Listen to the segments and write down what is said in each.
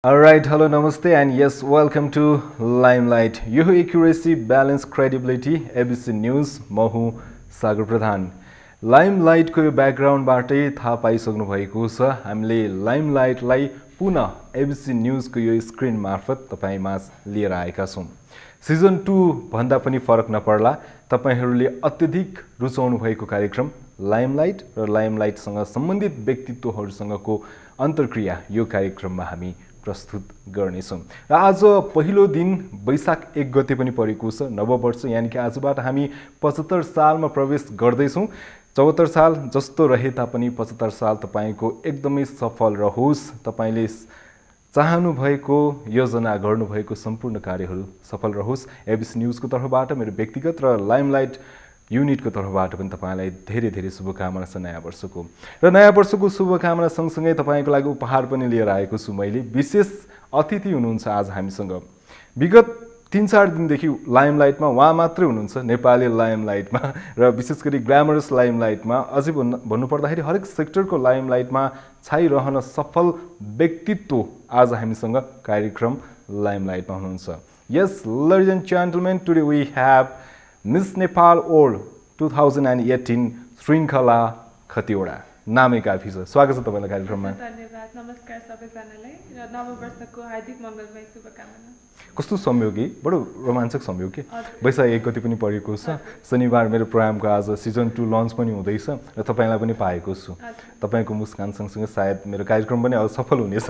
Alright, hello, namaste, and yes, welcome to Limelight. यो accuracy balance credibility ABC news म हुँ सागर प्रधान. लाइमलाइटको यो ब्याकग्राउन्डबाटै थाहा पाइसक्नु भएको छ. हामीले लाइमलाइटलाई पुनः एबिसी न्यूजको यो स्क्रिन मार्फत तपाईमाझ लिएर आएका छौँ. सिजन 2 भन्दा पनि फरक नपर्ला तपाईहरूले अत्यधिक रुचाउनु भएको कार्यक्रम लाइमलाइट र लाइमलाइटसँग सम्बन्धित व्यक्तित्वहरूसँगको अन्तर्क्रिया यो कार्यक्रममा हामी प्रस्तुत गर्नेछौँ. र आज पहिलो दिन वैशाख 1 गते पनि परेको छ, नववर्ष, यानि कि आजबाट हामी 75 सालमा प्रवेश गर्दैछौँ. 74 साल जस्तो रहे तापनि 75 साल तपाईको एकदमै सफल रहोस्. तपाईले चाहनु भएको योजना गर्नुभएको सम्पूर्ण कार्यहरू सफल रहोस्. एबिसी न्यूजको तर्फबाट, मेरो व्यक्तिगत र लाइमलाइट युनिटको तर्फबाट पनि तपाईलाई धेरै धेरै शुभकामना छ नयाँ वर्षको. र नयाँ वर्षको शुभकामना सँगसँगै तपाईको लागि उपहार पनि लिएर आएको छु मैले. विशेष अतिथि हुनुहुन्छ आज हामीसँग. विगत 3-4 दिनदेखि लाइमलाइटमा उहाँ मात्रै हुनुहुन्छ, नेपाली लाइमलाइटमा र विशेष गरी ग्ल्यामरस लाइमलाइटमा, अझै भन्नुपर्दाखेरि हरेक सेक्टरको लाइमलाइटमा छाइरहन सफल व्यक्तित्व आज हामीसँग कार्यक्रम लाइमलाइटमा हुनुहुन्छ. Yes, ladies and gentlemen, today we have miss Nepal world 2018 Shrinkhala Khatiwada. नामै काफी छ. स्वागत छ तपाईँलाई कार्यक्रममा. धन्यवाद. नमस्कार सबैजनालाई र नववर्षको हार्दिक मङ्गलमय शुभकामना. कस्तो संयोग, बडो रोमाञ्चक संयोग के. वैशाख 1 गते पनि परेको छ. शनिबार मेरो प्रोग्रामको आज सिजन 2 लन्च पनि हुँदैछ र तपाईँलाई पनि पाएको छु. तपाईँको मुस्कान सँगसँगै सायद मेरो कार्यक्रम पनि अझ सफल हुनेछ.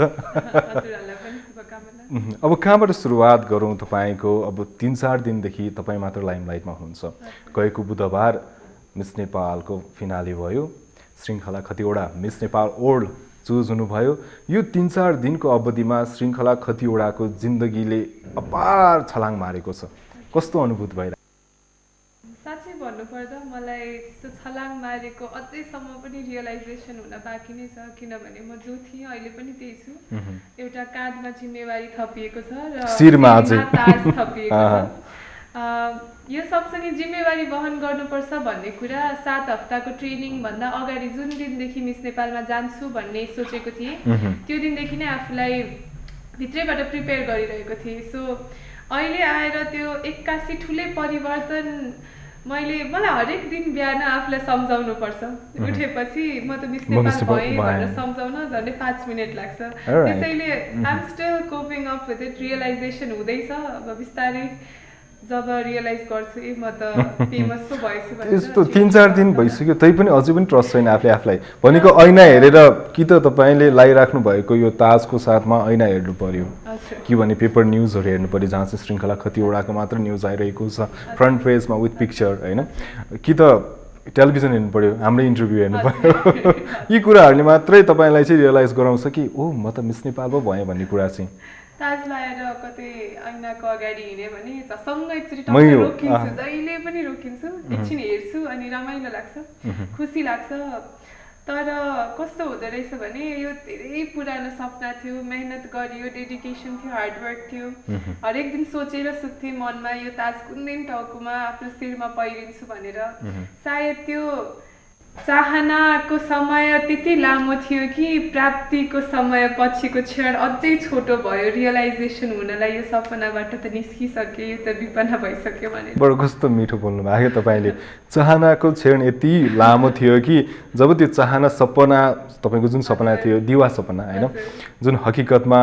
अब कहाँबाट सुरुवात गरौँ तपाईँको? अब 3-4 दिनदेखि तपाईँ मात्र लाइमलाइटमा हुनुहुन्छ. गएको बुधबार मिस नेपालको फिनाले भयो. श्रृङ्खला Khatiwada miss Nepal world choose हुनुभयो. यो 3-4 दिनको अवधिमा श्रृङ्खला खतिवडाको जिन्दगीले अपार छलाङ मारेको छ. कस्तो अनुभूत भइरहेको? साँच्चै भन्नुपर्दा मलाई त्यो छलाङ मारेको अझैसम्म पनि रियलाइजेसन हुन बाँकी नै छ. किनभने म जो थिएँ अहिले पनि त्यही छु. एउटा काँधमा जिम्मेवारी थपिएको छ र शिरमा ताज थपिएको छ. यो सबसँगै जिम्मेवारी वहन गर्नुपर्छ भन्ने कुरा 7 हप्ताको ट्रेनिङ भन्दा अगाडि जुन दिनदेखि मिस नेपालमा जान्छु भन्ने सोचेको थिएँ त्यो दिनदेखि नै आफूलाई भित्रैबाट प्रिपेयर गरिरहेको थिएँ. सो अहिले आएर त्यो 81 ठुलै परिवर्तन मलाई हरेक दिन बिहान आफूलाई सम्झाउनु पर्छ. उठेपछि म त मिस नेपाल भएँ भनेर सम्झाउन झन्डै 5 मिनट लाग्छ. त्यसैले I am still coping up with it. Realisation हुँदैछ. अब बिस्तारै जब रियलाइज गर्छु म त फेमस पो भएछु भनेर. यस्तो 3-4 दिन भइसक्यो तै पनि अझै पनि ट्रस्ट छैन आफूलाई. भनेको ऐना हेरेर कि त तपाईँले लगाइराख्नु भएको यो ताजको साथमा ऐना हेर्नु पर्यो कि भने पेपर न्युजहरू हेर्नु पर्यो जहाँ चाहिँ श्रृङ्खला खतिवडाको मात्र न्युज आइरहेको छ फ्रन्ट पेजमा विथ पिक्चर, होइन? कि त टेलिभिजन हेर्नु पर्यो, हाम्रै इन्टरभ्यू हेर्नु पर्यो. यी कुराहरूले मात्रै तपाईँलाई चाहिँ रियलाइज गराउँछ कि ओ म त मिस नेपाल पो भएँ भन्ने कुरा चाहिँ. ताज लाएर कतै ऐनाको अगाडि हिँड्यो भने सँग एकचोटि टक्कै रोकिन्छु. जहिले पनि रोकिन्छु, एकछिन हेर्छु अनि रमाइलो लाग्छ, खुसी लाग्छ. तर कस्तो हुँदो रहेछ भने यो धेरै पुरानो सपना थियो, मेहनत गरियो, डेडिकेसन थियो, हार्डवर्क थियो. हरेक दिन सोचेर सुत्थेँ मनमा यो ताज कुन दिन टाउकोमा आफ्नो शिरमा पहिरिन्छु भनेर. सायद त्यो चाहनाको समय त्यति लामो थियो कि प्राप्तिको समय पछिको क्षण अझै छोटो भयो. रियलाइजेसन हुनलाई यो सपनाबाट त निस्किसक्यो, यो त विपना भइसक्यो भनेर. बडो कस्तो मिठो बोल्नु भएको तपाईँले. चाहनाको क्षण यति लामो थियो कि जब त्यो चाहना सपना, तपाईँको जुन सपना थियो दिवा सपना, होइन, जुन हकिकतमा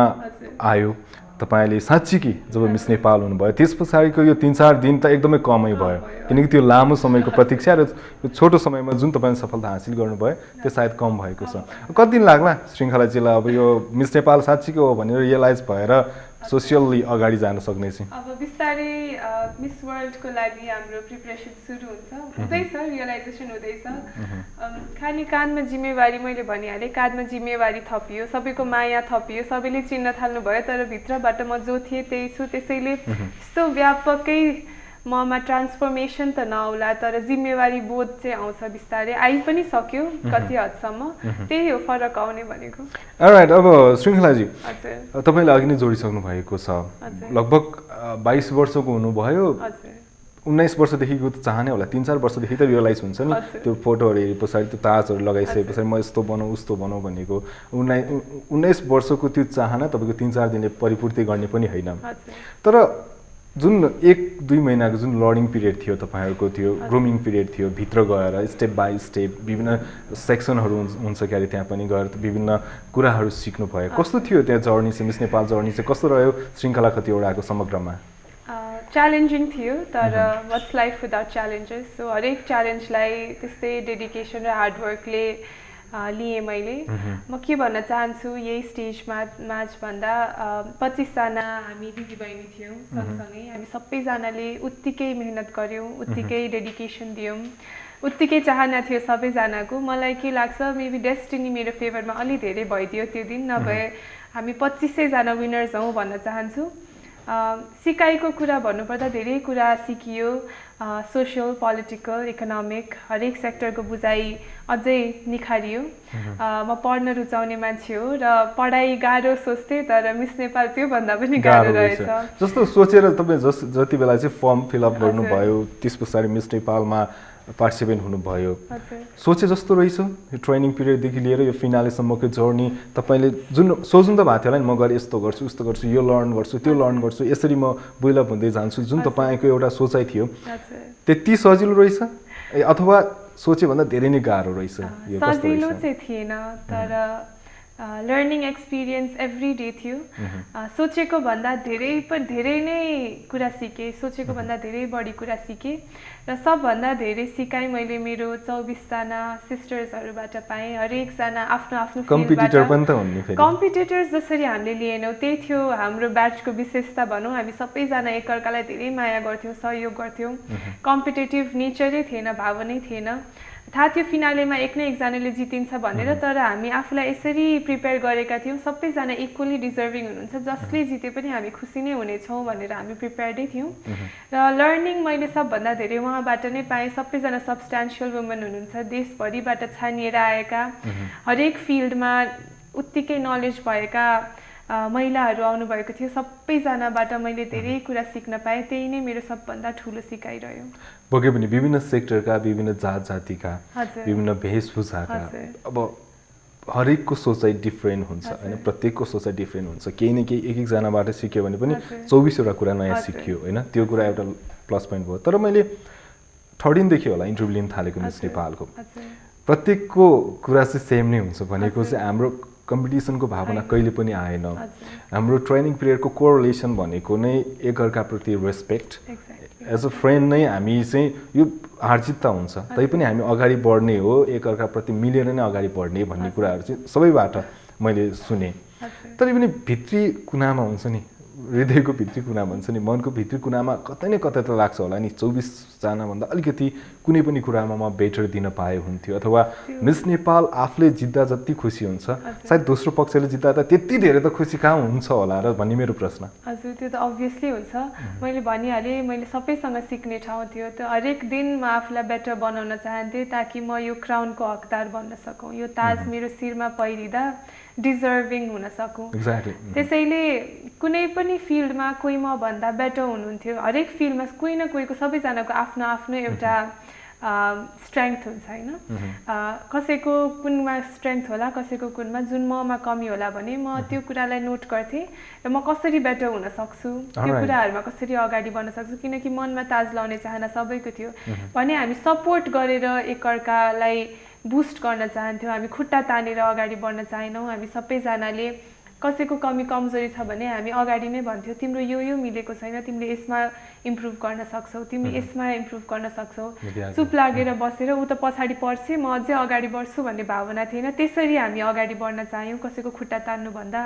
आयो, तपाईँले साँच्ची कि जब मिस नेपाल हुनुभयो त्यस पछाडिको यो 3-4 दिन त एकदमै कमै भयो. किनकि त्यो लामो समयको प्रतीक्षा र यो छोटो समयमा जुन तपाईँले सफलता हासिल गर्नुभयो त्यो सायद कम भएको छ. कति दिन लाग्ला श्रृङ्खला जिल्ला अब यो मिस नेपाल साँच्चीको हो भनेर रियलाइज भएर सोसियली अगाडि जान सक्ने चाहिँ? अब बिस्तारै मिस वर्ल्डको लागि हाम्रो प्रिपरेसन सुरु हुन्छ, हुँदैछ, रियलाइजेसन हुँदैछ. खालि काँधमा जिम्मेवारी, मैले भनिहालेँ, काँधमा जिम्मेवारी थपियो, सबैको माया थपियो, सबैले चिन्न थाल्नुभयो. तर भित्रबाट म जो थिएँ त्यही छु. त्यसैले यस्तो व्यापकै ममा ट्रान्सफर्मेसन त नआउला तर जिम्मेवारी बोध चाहिँ आउँछ. बिस्तारै आइ पनि सक्यो कति हदसम्म. त्यही हो फरक आउने भनेको. अलराइट, अब श्रृङ्खलाजी तपाईँले अघि नै जोडिसक्नु भएको छ. लगभग 22 वर्षको हुनुभयो. 19 वर्षदेखिको त चाहनै होला 3-4 वर्षदेखि त रियलाइज हुन्छ नि त्यो फोटोहरू हेरे पछाडि त्यो ताजहरू लगाइसके पछाडि म यस्तो बनाऊ उस्तो बनाऊ भनेको 19 वर्षको त्यो चाहना तपाईँको 3-4 दिनले परिपूर्ति गर्ने पनि होइन तर जुन 1-2 महिनाको जुन लर्निङ पिरियड थियो तपाईँहरूको त्यो ग्रुमिङ पिरियड थियो भित्र गएर स्टेप बाई स्टेप विभिन्न सेक्सनहरू हुन्छ क्यारे त्यहाँ पनि गएर विभिन्न कुराहरू सिक्नु भयो कस्तो थियो त्यहाँ जर्नी चाहिँ मिस नेपाल जर्नी चाहिँ कस्तो रह्यो श्रृङ्खला कतिवटाको समग्रमा च्यालेन्जिङ थियो तर what's life without challenges so हरेक च्यालेन्जलाई त्यस्तै डेडिकेसन र हार्डवर्कले लिएँ मैले म के भन्न चाहन्छु यही स्टेजमा भन्दा 25 जना हामी दिदीबहिनी थियौँ सँगसँगै हामी सबैजनाले उत्तिकै मेहनत गऱ्यौँ उत्तिकै डेडिकेसन दियौँ उत्तिकै चाहना थियो सबैजनाको मलाई के लाग्छ मेबी डेस्टिनी मेरो फेभरमा अलि धेरै भइदियो त्यो दिन नभए हामी 2500 जना विनर्स हौँ भन्न चाहन्छु सिकाइको कुरा भन्नुपर्दा धेरै कुरा सिकियो सोशल पोलिटिकल इकोनोमिक हरेक सेक्टरको बुझाइ अझै निखारियो म पढ्न रुचाउने मान्छे हो र पढाइ गाह्रो सोच्थेँ तर मिस नेपाल त्योभन्दा पनि गाह्रो रहेछ जस्तो सोचेर तपाईँ जति बेला चाहिँ फर्म फिलअप गर्नुभयो त्यस पछाडि मिस नेपालमा पार्टिसिपेन्ट हुनुभयो सोचे जस्तो रहेछ यो ट्रेनिङ पिरियडदेखि लिएर यो फिनालेसम्मको जर्नी तपाईँले जुन सोच्नु त भएको थियो होला नि म गएर यस्तो गर्छु उस्तो गर्छु यो लर्न गर्छु त्यो लर्न गर्छु यसरी म बुइलअप हुँदै जान्छु जुन तपाईँको एउटा सोचाइ थियो त्यति सजिलो रहेछ अथवा सोचे भन्दा धेरै नै गाह्रो रहेछ यो सजिलो चाहिँ थिएन तर लर्निङ एक्सपिरियन्स एभ्री डे थियो सोचेको भन्दा धेरै नै कुरा सिकेँ सोचेको भन्दा धेरै बढी कुरा सिकेँ र सबभन्दा धेरै सिकाइ मैले मेरो 24 जना सिस्टर्सहरूबाट पाएँ हरेकजना आफ्नो आफ्नो कम्पिटिटर पनि त हुनु कम्पिटिटर्स जसरी हामीले लिएनौँ त्यही थियो हाम्रो ब्याचको विशेषता भनौँ हामी सबैजना एकअर्कालाई धेरै माया गर्थ्यौँ सहयोग गर्थ्यौँ कम्पिटेटिभ नेचरै थिएन भावनै थिएन थाहा थियो फिनालेमा एकजनाले जितिन्छ भनेर तर हामी आफूलाई यसरी प्रिपेयर गरेका थियौँ सबैजना इक्वली डिजर्भिङ हुनुहुन्छ जसले जिते पनि हामी खुसी नै हुनेछौँ भनेर हामी प्रिपेयर्डै थियौँ र लर्निङ मैले सबभन्दा धेरै उहाँबाट नै पाएँ सबैजना सब्सट्यान्सियल वुमन हुनुहुन्छ देशभरिबाट छानिएर आएका हरेक फिल्डमा उत्तिकै नलेज भएका महिलाहरू आउनुभएको थियो सबैजनाबाट मैले धेरै कुरा सिक्न पाएँ त्यही नै मेरो सबभन्दा ठुलो सिकाइरह्यो पक्कै पनि विभिन्न सेक्टरका विभिन्न जात जातिका विभिन्न वेशभूषाका अब हरेकको सोचाइ डिफ्रेन्ट हुन्छ होइन प्रत्येकको सोचाइ डिफ्रेन्ट हुन्छ केही न केही एकजनाबाट सिक्यो भने पनि 24वटा कुरा नयाँ सिक्यो होइन त्यो कुरा एउटा प्लस पोइन्ट भयो तर मैले 13 देखि होला इन्टरभ्यू लिन थालेको मिस नेपालको प्रत्येकको कुरा चाहिँ सेम नै हुन्छ भनेको चाहिँ हाम्रो कम्पिटिसनको भावना कहिले पनि आएन हाम्रो ट्रेनिङ पिरियडको कोरिलेसन भनेको नै एकअर्काप्रति रेस्पेक्ट एज अ फ्रेन्ड नै हामी चाहिँ यो हारजित त हुन्छ तैपनि हामी अगाडि बढ्ने हो एकअर्काप्रति मिलेर नै अगाडि बढ्ने भन्ने कुराहरू चाहिँ सबैबाट मैले सुने तरै पनि भित्री कुनामा हुन्छ नि हृदयको भित्री कुना भन्छ नि मनको भित्री कुनामा कतै न कतै त लाग्छ होला नि 24 जनाभन्दा अलिकति कुनै पनि कुरामा म बेटर दिन पाए हुन्थ्यो अथवा मिस नेपाल आफूले जित्दा जति खुसी हुन्छ सायद दोस्रो पक्षले जित्दा त त्यति धेरै त खुसी कहाँ हुन्छ होला र भन्ने मेरो प्रश्न हजुर त्यो त अभियसली हुन्छ मैले भनिहालेँ मैले सबैसँग सिक्ने ठाउँ थियो त्यो हरेक दिन म आफूलाई बेटर बनाउन चाहन्थेँ ताकि म यो क्राउनको हकदार बन्न सकौँ यो ताज मेरो शिरमा पहिरिँदा डिजर्भिङ हुन सकौँ त्यसैले कुनै पनि फिल्डमा कोही म भन्दा बेटर हुनुहुन्थ्यो हरेक फिल्डमा कोही न कोहीको सबैजनाको आफ्नो आफ्नो एउटा स्ट्रेङ्थ हुन्छ होइन कसैको कुनमा स्ट्रेङ्थ होला कसैको कुनमा जुन ममा कमी होला भने म त्यो कुरालाई नोट गर्थेँ र म कसरी बेटर हुन सक्छु त्यो कुराहरूमा कसरी अगाडि बढ्न सक्छु किनकि मनमा ताज लाउने चाहना सबैको थियो भने हामी सपोर्ट गरेर एकअर्कालाई बुस्ट गर्न चाहन्थ्यौँ हामी खुट्टा तानेर अगाडि बढ्न चाहेनौँ हामी सबैजनाले कसैको कमी कमजोरी छ भने हामी अगाडि नै भन्थ्यौँ तिम्रो यो मिलेको छैन तिमीले यसमा इम्प्रुभ गर्न सक्छौ तिमी यसमा इम्प्रुभ गर्न सक्छौ चुप लागेर बसेर ऊ त पछाडि पर्छ म अझै अगाडि बढ्छु भन्ने भावना थिएन त्यसरी हामी अगाडि बढ्न चाह्यौँ कसैको खुट्टा तान्नु भन्दा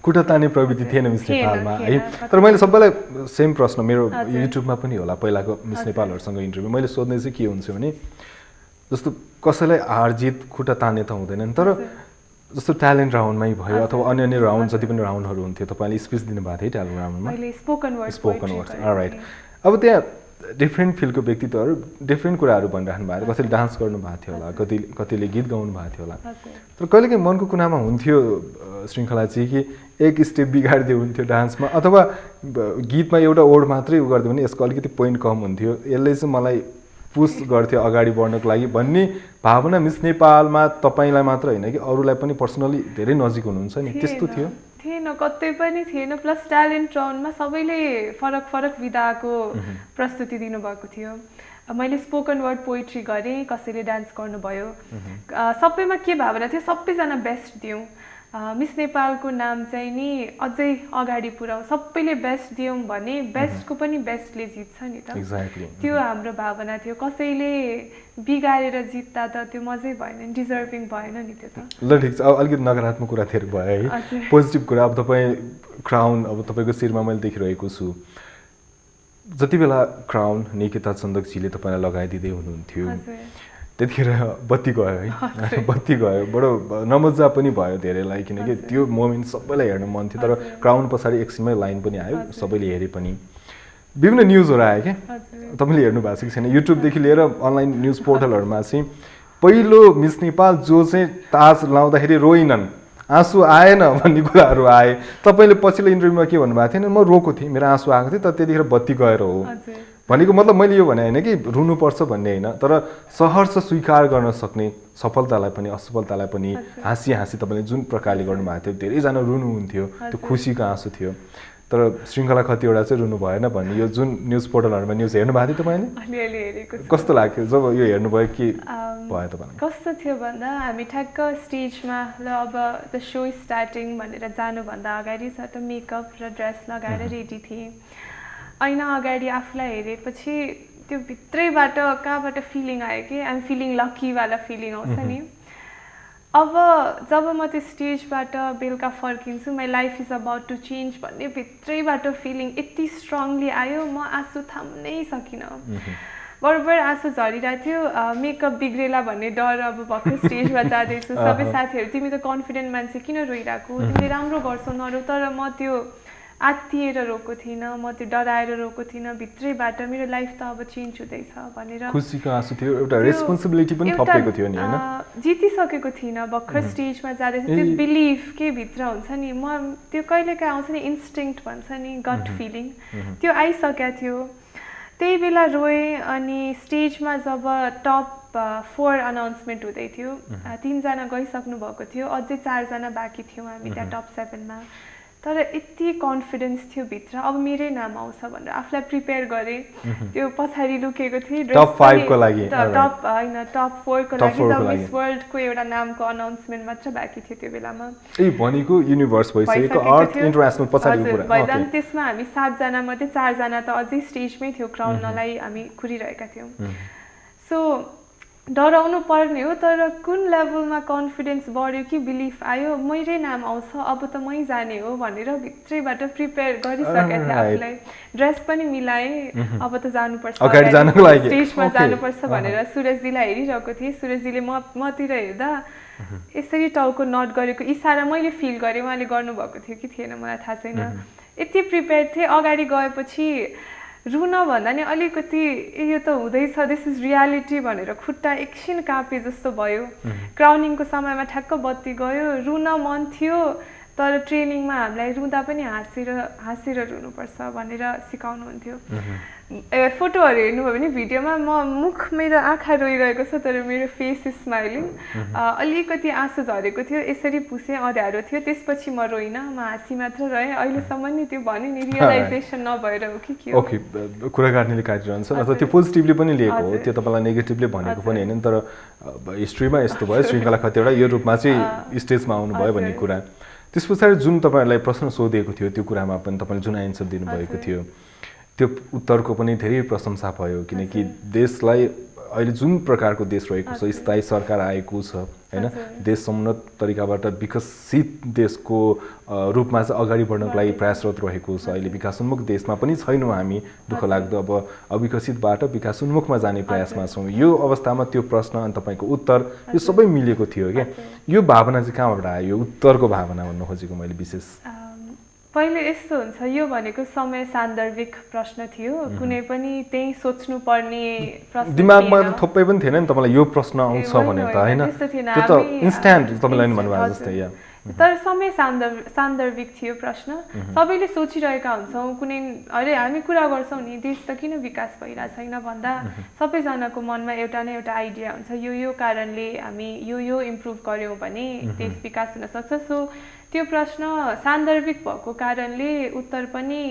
खुट्टा तान्ने प्रवृत्ति थिएन मिस नेपालमा है तर मैले सबैलाई सेम प्रश्न मेरो युट्युबमा पनि होला पहिलाको मिस नेपालहरुसँग इन्टरभ्यु मैले सोध्ने चाहिँ के हुन्छ भने जस्तो कसैलाई हार जित खुट्टा तान्ने त हुँदैन तर जस्तो ट्यालेन्ट राउन्डमै भयो अथवा अन्य अन्य राउन्ड जति पनि राउन्डहरू हुन्थ्यो तपाईले स्पिच दिनुभएको थियो ट्यालेन्ट राउन्डमा मैले स्पोकन वर्ड्स अलराइट अब त्यहाँ डिफ्रेन्ट फिल्डको व्यक्तित्वहरू डिफ्रेन्ट कुराहरू भनिराख्नु भएको थियो कसैले डान्स गर्नु भएको थियो होला कतिले गीत गाउनु भएको थियो होला तर कहिलेकाहीँ मनको कुनामा हुन्थ्यो श्रृङ्खला चाहिँ कि एक स्टेप बिगाडिदियो हुन्थ्यो डान्समा अथवा गीतमा एउटा ओड मात्रै गरिदियो भने यसको अलिकति पोइन्ट कम हुन्थ्यो यसले चाहिँ मलाई पुस गर्थ्यो अगाडि बढ्नको लागि भन्ने भावना मिस नेपालमा तपाईँलाई मात्र होइन कि अरूलाई पनि पर्सनली धेरै नजिक हुनुहुन्छ नि त्यस्तो थियो थिएन कतै पनि थिएन प्लस ट्यालेन्ट राउन्डमा सबैले फरक फरक विधाको प्रस्तुति दिनुभएको थियो मैले स्पोकन वर्ड पोइट्री गरेँ कसैले डान्स गर्नुभयो सबैमा के भावना थियो सबैजना बेस्ट दियौँ मिस नेपालको नाम चाहिँ नि अझै अगाडि पुऱ्याउँ सबैले बेस्ट दियौँ भने बेस्टको पनि बेस्टले जित्छ नि त त्यो हाम्रो भावना थियो कसैले बिगारेर जित्दा त त्यो मजै भएन डिजर्भिङ भएन नि त्यो त ल ठिक छ अब अलिकति नकारात्मक कुराहरू भयो है पोजिटिभ कुरा अब तपाईँ क्राउन अब तपाईँको शिरमा मैले देखिरहेको छु जति बेला क्राउन निकिता चन्दकजीले तपाईँलाई लगाइदिँदै हुनुहुन्थ्यो त्यतिखेर बत्ती गयो है बत्ती गयो बडो नमजा पनि भयो धेरैलाई किनकि त्यो मोमेन्ट सबैलाई हेर्न मन थियो तर क्राउन पछाडि एकछिनमै लाइन पनि आयो सबैले हेरे पनि विभिन्न न्युजहरू आयो क्या तपाईँले हेर्नु भएको छ कि छैन युट्युबदेखि लिएर अनलाइन न्युज पोर्टलहरूमा चाहिँ पहिलो मिस नेपाल जो चाहिँ ताज लाउँदाखेरि रोइनन् आँसु आएन भन्ने कुराहरू आए तपाईँले पछिल्लो इन्टरभ्यूमा के भन्नुभएको थियो म रोएको थिएँ मेरो आँसु आएको थियो तर त्यतिखेर बत्ती गएर हो भनेको मतलब मैले यो भने होइन कि रुनुपर्छ भन्ने होइन तर सहर्ष स्वीकार गर्न सक्ने सफलतालाई पनि असफलतालाई पनि हाँसी हाँसी तपाईँले जुन प्रकारले गर्नुभएको थियो धेरैजना रुनुहुन्थ्यो त्यो खुसीको आँसु थियो तर श्रृङ्खला कतिवटा चाहिँ रुनु भएन भन्ने यो जुन न्युज पोर्टलहरूमा न्युज हेर्नु भएको थियो तपाईँले कस्तो लाग्यो जब यो हेर्नुभयो के भयो तपाईँलाई कस्तो थियो भन्दा हामी ठ्याक्क स्टेजमा ल अब द सो स्टार्टिङ भनेर जानुभन्दा अगाडि त मेकअप र ड्रेस लगाएर रेडी थिएँ ऐना अगाडि आफूलाई हेरेपछि त्यो भित्रैबाट कहाँबाट फिलिङ आयो कि आइएम फिलिङ लकीवाला फिलिङ आउँछ नि अब जब म त्यो स्टेजबाट बेलुका फर्किन्छु my life is about to change भन्ने भित्रैबाट फिलिङ यति स्ट्रङली आयो म आँसु थाम्नै सकिनँ बराबर आँसु झरिरहेको थियो मेकअप बिग्रेला भन्ने डर अब भर्खर स्टेजमा जाँदैछु सबै साथीहरू तिमी त कन्फिडेन्ट मान्छे किन रोइरहेको तिमीले राम्रो गर्छौ नरो तर म त्यो आत्तिएर रोएको थिइनँ म त्यो डराएर रोएको थिइनँ भित्रैबाट मेरो लाइफ त अब चेन्ज हुँदैछ भनेर खुसीको आँसु थियो एउटा रेस्पोन्सिबिलिटी पनि थपेको थियो नि हैन जितिसकेको थिइनँ भर्खर स्टेजमा जाँदैछ त्यो बिलिफ के भित्र हुन्छ नि म त्यो कहिलेकाहीँ आउँछ नि इन्स्टिङ्क्ट भन्छ नि गट फिलिङ त्यो आइसकेको थियो त्यही बेला रोएँ अनि स्टेजमा जब टप 4 अनाउन्समेन्ट हुँदै थियो 3 जना गइसक्नु भएको थियो अझै 4 जना बाँकी थियौँ हामी त्यहाँ टप 7 मा तर यति कन्फिडेन्स थियो भित्र अब मेरै नाम आउँछ भनेर आफूलाई प्रिपेयर गरेँ त्यो पछाडि लुकेको थिएँ टप 5 को लागि टप हैन टप 4 को लागि जब मिस वर्ल्डको एउटा नामको अनाउन्समेन्ट मात्र बाँकी थियो त्यो बेलामा ए भनेको युनिभर्स भइसकेको अर्थ इन्टरनेशनल पछाडिको कुरा भइदान त्यसमा हामी 7 जना मध्ये 4 जना त अझै स्टेजमै थियो क्राउनलाई हामी कुरिरहेका थियौँ सो डराउनु पर्ने हो तर कुन लेभलमा कन्फिडेन्स बढ्यो कि बिलिफ आयो मेरै नाम आउँछ अब त मै जाने हो भनेर भित्रैबाट प्रिपेयर गरिसकेको थिएँ आफूलाई ड्रेस पनि मिलाएँ अब त जानुपर्छ अगाडि जानको लागि स्टेजमा जानुपर्छ भनेर सुरजजीलाई हेरिरहेको थिएँ सुरजजीले मतिर हेर्दा यसरी टाउको नट गरेको इसारा मैले फिल गरेँ उहाँले गर्नुभएको थियो कि थिएन मलाई थाहा छैन यति प्रिपेयर थिएँ अगाडि गएपछि रुन भन्दा नि अलिकति यो त हुँदैछ दिस इज रियालिटी भनेर खुट्टा एकछिन कापे जस्तो भयो क्राउनिङको समयमा ठ्याक्क बत्ती गयो रुन मन थियो तर ट्रेनिङमा हामीलाई रुँदा पनि हाँसेर रुनुपर्छ भनेर सिकाउनुहुन्थ्यो फोटोहरू हेर्नुभयो भने भिडियोमा मुख मेरो आँखा रोइरहेको छ तर मेरो फेस इज स्माइलिङ अलिकति आँसु झरेको थियो यसरी पुसेँ अँध्यारो थियो त्यसपछि म रोइनँ म हाँसी मात्र रहेँ अहिलेसम्म नि त्यो भने नि रियलाइजेसन नभएर हो कि के ओके कुरा काट्नेले काटिरहन्छ अथवा त्यो पोजिटिभली पनि लिएको हो त्यो तपाईँलाई नेगेटिभली भनेको पनि होइन तर हिस्ट्रीमा यस्तो भयो श्रृङ्खला कतिवटा यो रूपमा चाहिँ स्टेजमा आउनुभयो भन्ने कुरा त्यस पछाडि जुन तपाईँहरूलाई प्रश्न सोधिएको थियो त्यो कुरामा पनि तपाईँले जुन एन्सर दिनुभएको थियो त्यो उत्तरको पनि धेरै प्रशंसा भयो किनकि देशलाई अहिले जुन प्रकारको देश रहेको छ स्थायी सरकार आएको छ हैन देश समुन्नत तरिकाबाट विकसित देशको रूपमा चाहिँ अगाडि बढ्नको लागि प्रयासरत रहेको छ अहिले विकासोन्मुख देशमा पनि छैनौँ हामी दुःख लाग्दो अब अविकसितबाट विकासोन्मुखमा जाने प्रयासमा छौँ यो अवस्थामा त्यो प्रश्न अनि तपाईँको उत्तर यो सबै मिलेको थियो क्या यो भावना चाहिँ कहाँबाट आयो यो उत्तरको भावना भन्नु खोजेको मैले विशेष पहिले यस्तो हुन्छ यो भनेको समय सान्दर्भिक प्रश्न थियो कुनै पनि त्यही सोच्नु पर्ने प्रश्न दिमागमा थोप्पै पनि थिएन नि तपाईलाई यो प्रश्न आउँछ भनेर त हैन त्यो त इन्स्ट्यान्ट तपाईलाई भन्नुभएको जस्तै तर समय सान्दर्भिक थियो प्रश्न सबैले सोचिरहेका हुन्छौँ कुनै अरे हामी कुरा गर्छौँ नि देश त किन विकास भइरहेको छैन भन्दा सबैजनाको मनमा एउटा न एउटा आइडिया हुन्छ यो कारणले हामी यो इम्प्रुभ गर्यौँ भने देश विकास हुन सक्छ सो त्यो प्रश्न सान्दर्भिक भएको कारणले उत्तर पनि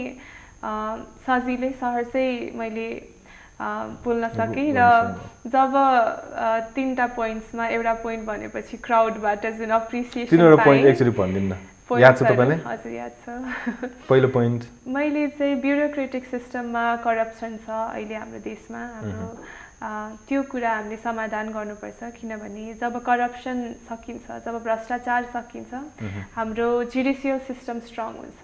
सजिलै सहजै मैले बोल्न सकेँ र जब 3टा पोइन्ट्समा एउटा पोइन्ट भनेपछि क्राउडबाट जुन अप्रिसिएसन तीनवटा पोइन्ट एक्चुअली भन्दिन्न याद छ तपाईलाई हजुर याद छ पहिलो पोइन्ट मैले चाहिँ ब्युरोक्रेटिक सिस्टममा करप्सन छ अहिले हाम्रो देशमा हाम्रो त्यो कुरा हामीले समाधान गर्नुपर्छ किनभने जब करप्सन सकिन्छ जब भ्रष्टाचार सकिन्छ हाम्रो जुडिसियल सिस्टम स्ट्रङ हुन्छ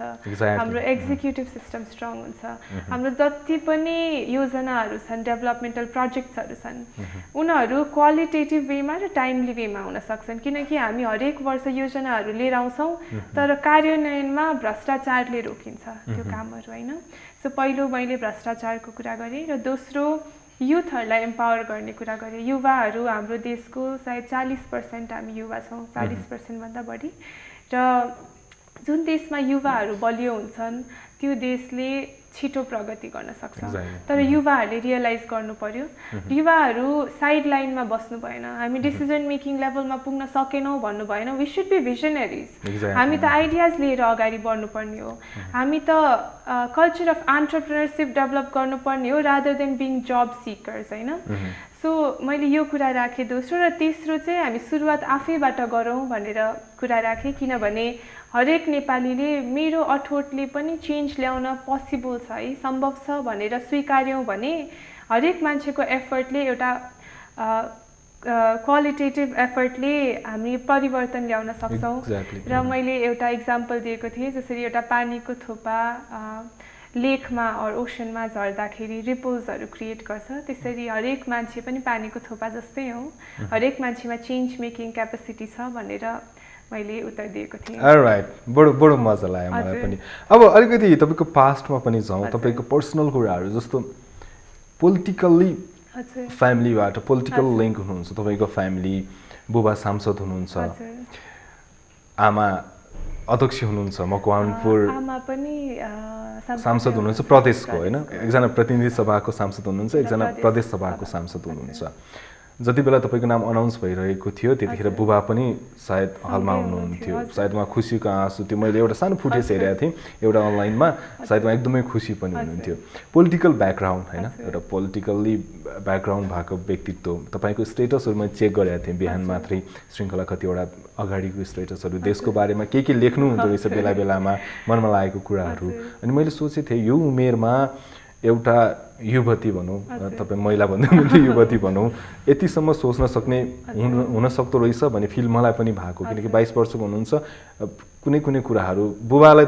हाम्रो एक्जिक्युटिभ सिस्टम स्ट्रङ हुन्छ हाम्रो जति पनि योजनाहरू छन् डेभलपमेन्टल प्रोजेक्ट्सहरू छन् उनीहरू क्वालिटेटिभ वेमा र टाइमली वेमा हुन सक्छन् किनकि हामी हरेक वर्ष योजनाहरू लिएर आउँछौँ तर कार्यान्वयनमा भ्रष्टाचारले रोकिन्छ त्यो कामहरू होइन सो पहिलो मैले भ्रष्टाचारको कुरा गरेँ र दोस्रो युथहरूलाई एम्पावर गर्ने कुरा गरेँ युवाहरू हाम्रो देशको सायद 40% हामी युवा छौँ 40% भन्दा बढी र जुन देशमा युवाहरू बलियो हुन्छन् त्यो देशले छिटो प्रगति गर्न सक्छ तर युवाहरूले रियलाइज गर्नु पर्यो युवाहरू साइड लाइनमा बस्नु भएन हामी डिसिजन मेकिङ लेभलमा पुग्न सकेनौँ भन्नु भएन वी सुड बी भिजनरिज हामी त आइडियाज लिएर अगाडि बढ्नुपर्ने हो हामी त कल्चर अफ एन्टरप्रेन्योरसिप डेभलप गर्नुपर्ने हो रादर देन बिङ जब सिकर्स होइन सो मैले यो कुरा राखेँ दोस्रो र तेस्रो चाहिँ हामी सुरुवात आफैबाट गरौँ भनेर कुरा राखेँ किनभने हरेक नेपालीले मेरो अठोटले पनि चेन्ज ल्याउन पोसिबल छ है सम्भव छ भनेर स्वीकार्यौँ भने हरेक मान्छेको एफर्टले एउटा क्वालिटेटिभ एफर्टले हामी परिवर्तन ल्याउन सक्छौँ र मैले एउटा इक्जाम्पल दिएको थिएँ जसरी एउटा पानीको थोपा लेकमा अर ओसनमा झर्दाखेरि रिपल्सहरू क्रिएट गर्छ त्यसरी हरेक मान्छे पनि पानीको थोपा जस्तै हो हरेक मान्छेमा चेन्ज मेकिङ क्यापेसिटी छ भनेर मैले उत्तर दिएको थिएँ अलराइट बडो मजा लाग्यो मलाई पनि अब अलिकति तपाईँको पास्टमा पनि जाउँ तपाईँको पर्सनल कुराहरू जस्तो पोलिटिकल्ली फ्यामिलीबाट पोलिटिकल लिङ्क हुनुहुन्छ तपाईँको फ्यामिली बुबा सांसद हुनुहुन्छ आमा अध्यक्ष हुनुहुन्छ मकवानपुर आमा पनि सांसद हुनुहुन्छ प्रदेशको होइन एकजना प्रतिनिधि सभाको सांसद हुनुहुन्छ एकजना प्रदेश सभाको सांसद हुनुहुन्छ जति बेला तपाईँको नाम अनाउन्स भइरहेको थियो त्यतिखेर बुबा पनि सायद हलमा हुनुहुन्थ्यो सायद उहाँ खुसीको आँसु त्यो मैले एउटा सानो फुटेज हेरेको थिएँ एउटा अनलाइनमा सायद उहाँ एकदमै खुसी पनि हुनुहुन्थ्यो पोलिटिकल ब्याकग्राउन्ड होइन एउटा पोलिटिकल्ली ब्याकग्राउन्ड भएको व्यक्तित्व तपाईँको स्टेटसहरू मैले चेक गरेको थिएँ बिहान मात्रै श्रृङ्खला कतिवटा अगाडिको स्टेटसहरू देशको बारेमा के लेख्नु हुँदो रहेछ बेला बेलामा मनमा लागेको कुराहरू अनि मैले सोचेको थिएँ यो उमेरमा एउटा युवती भनौँ तपाईँ महिला भन्दै हुनुहुन्थ्यो युवती भनौँ यतिसम्म सोच्न सक्ने हुन सक्दो रहेछ भन्ने फिल मलाई पनि भएको किनकि 22 वर्षको हुनुहुन्छ कुनै कुनै कुराहरू बुबालाई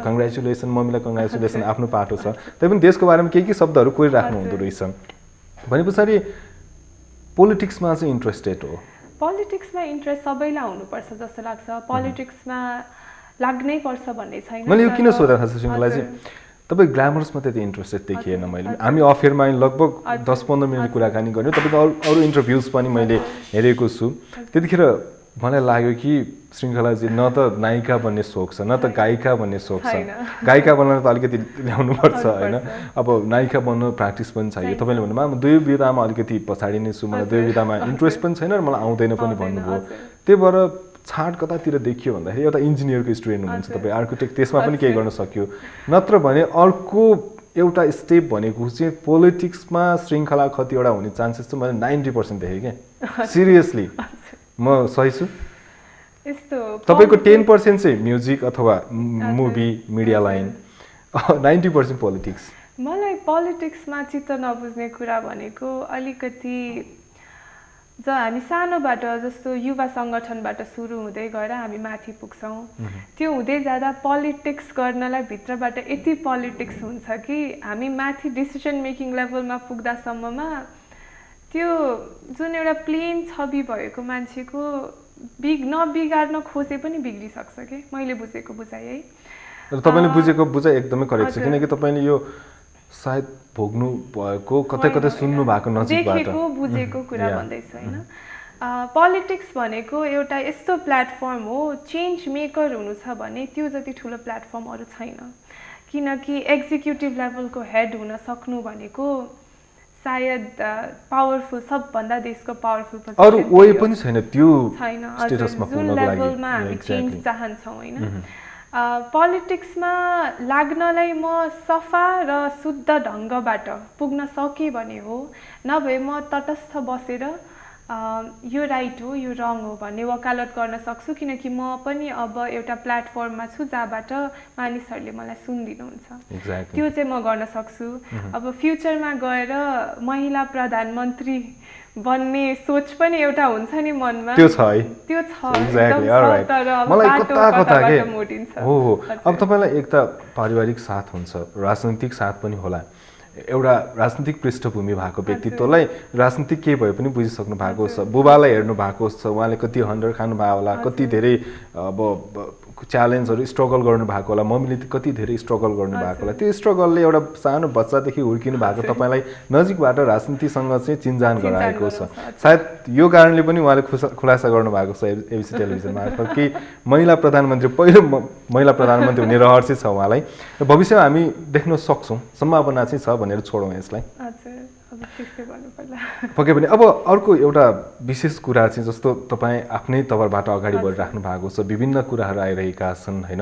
कङ्ग्रेचुलेसन मम्मीलाई कङ्ग्रेचुलेसन आफ्नो पाटो छ तैपनि देशको बारेमा के शब्दहरू कोरिराख्नु हुँदो रहेछ भने पछाडि पोलिटिक्समा चाहिँ इन्ट्रेस्टेड हो पोलिटिक्समा इन्ट्रेस्ट सबैलाई हुनुपर्छ जस्तो लाग्छ पोलिटिक्समा लाग्नै पर्छ भन्ने छैन मैले यो किन सोधेको थाहा छ सिङ्गलाई चाहिँ तपाईँ ग्ल्यामरसमा त्यति इन्ट्रेस्टेड देखिएन मैले हामी अफेयरमा लगभग 10-15 मिनट कुराकानी गऱ्यौँ तपाईँको अरू इन्टरभ्युज पनि मैले हेरेको छु त्यतिखेर मलाई लाग्यो कि श्रृङ्खलाजी न त नायिका बन्ने सोख छ न त गायिका बन्ने सोख छ गायिका बन्न त अलिकति ल्याउनुपर्छ होइन अब नायिका बन्न प्र्याक्टिस पनि चाहियो तपाईँले भन्नुभयो दुई विधामा अलिकति पछाडि नै छु मलाई दुई विधामा इन्ट्रेस्ट पनि छैन र मलाई आउँदैन पनि भन्नुभयो त्यही भएर छाट कतातिर देखियो भन्दाखेरि एउटा इन्जिनियरको स्टुडेन्ट हुनुहुन्छ तपाईँ आर्किटेक्ट त्यसमा पनि केही गर्न सक्यो नत्र भने अर्को एउटा स्टेप भनेको चाहिँ पोलिटिक्समा श्रृङ्खला कतिवटा हुने चान्सेस चाहिँ मैले 90% देखेँ क्या सिरियसली म सही छु तपाईँको 10% चाहिँ म्युजिक अथवा मुभी मिडिया लाइन 90% पोलिटिक्स मलाई पोलिटिक्समा चित्त नबुझ्ने कुरा भनेको अलिकति हामी सानोबाट जस्तो युवा सङ्गठनबाट सुरु हुँदै गएर हामी माथि पुग्छौँ त्यो हुँदै जाँदा पोलिटिक्स गर्नलाई भित्रबाट यति पोलिटिक्स हुन्छ कि हामी माथि डिसिजन मेकिङ लेभलमा पुग्दासम्ममा त्यो जुन एउटा प्लेन छवि भएको मान्छेको नबिगार्न खोजे पनि बिग्रिसक्छ कि मैले बुझेको बुझाइ है तपाईँले बुझेको बुझाइ एकदमै करेक्ट छ किनकि तपाईँले यो सायद भोग्नु भएको कतै कतै सुन्नु भएको नजिकबाट देखेको बुझेको कुरा भन्दैछु हैन पोलिटिक्स भनेको एउटा यस्तो प्लेटफर्म हो, चेन्ज मेकर हुनु छ भने त्यो जति ठुलो प्लेटफर्म अरू छैन। किनकि एक्जिक्युटिभ लेभलको हेड हुन सक्नु भनेको सायद पावरफुल, सबभन्दा देशको पावरफुल पोजिसन अरू वे पनि छैन त्यो छैन स्टेटसमा जुन लेभलमा हामी चेन्ज चाहन्छौँ होइन। पोलिटिक्समा लाग्नलाई म सफा र शुद्ध ढङ्गबाट पुग्न सकेँ भने हो, नभए म तटस्थ बसेर यो राइट हो यो रङ हो भन्ने वकालत गर्न सक्छु। किनकि म पनि अब एउटा प्लेटफर्ममा छु जहाँबाट मानिसहरूले मलाई सुनिदिनुहुन्छ, त्यो चाहिँ म गर्न सक्छु। अब फ्युचरमा गएर महिला प्रधानमन्त्री बन्ने सोच पनि एउटा हुन्छ नि मनमा, त्यो छ है, त्यो छ तर मलाई कता मोडिन्छ। हो अब तपाईँलाई एक त पारिवारिक साथ हुन्छ, राजनैतिक साथ पनि होला। एउटा राजनीतिक पृष्ठभूमि भएको व्यक्तित्वलाई राजनीतिक के भए पनि बुझिसक्नु भएको छ, बुबालाई हेर्नु भएको छ, उहाँले कति हन्डर खानु भएको होला, कति धेरै अब च्यालेन्जहरू स्ट्रगल गर्नु भएको होला, मम्मीले कति धेरै स्ट्रगल गर्नु भएको होला। त्यो स्ट्रगलले एउटा सानो बच्चादेखि हुर्किनु भएको तपाईँलाई नजिकबाट राजनीतिसँग चाहिँ चिन्जान गराएको छ। सायद यो कारणले पनि उहाँले खुलासा गर्नुभएको छ एबिसी टेलिभिजन मार्फत कि महिला प्रधानमन्त्री, पहिलो महिला प्रधानमन्त्री हुने रहर चाहिँ छ उहाँलाई। र भविष्यमा हामी देख्न सक्छौँ, सम्भावना चाहिँ छ भनेर छोडौँ यसलाई। पक्कै पनि। अब अर्को एउटा विशेष कुरा चाहिँ जस्तो तपाईँ आफ्नै तवरबाट अगाडि बढिराख्नु भएको छ, विभिन्न कुराहरू आइरहेका छन् होइन।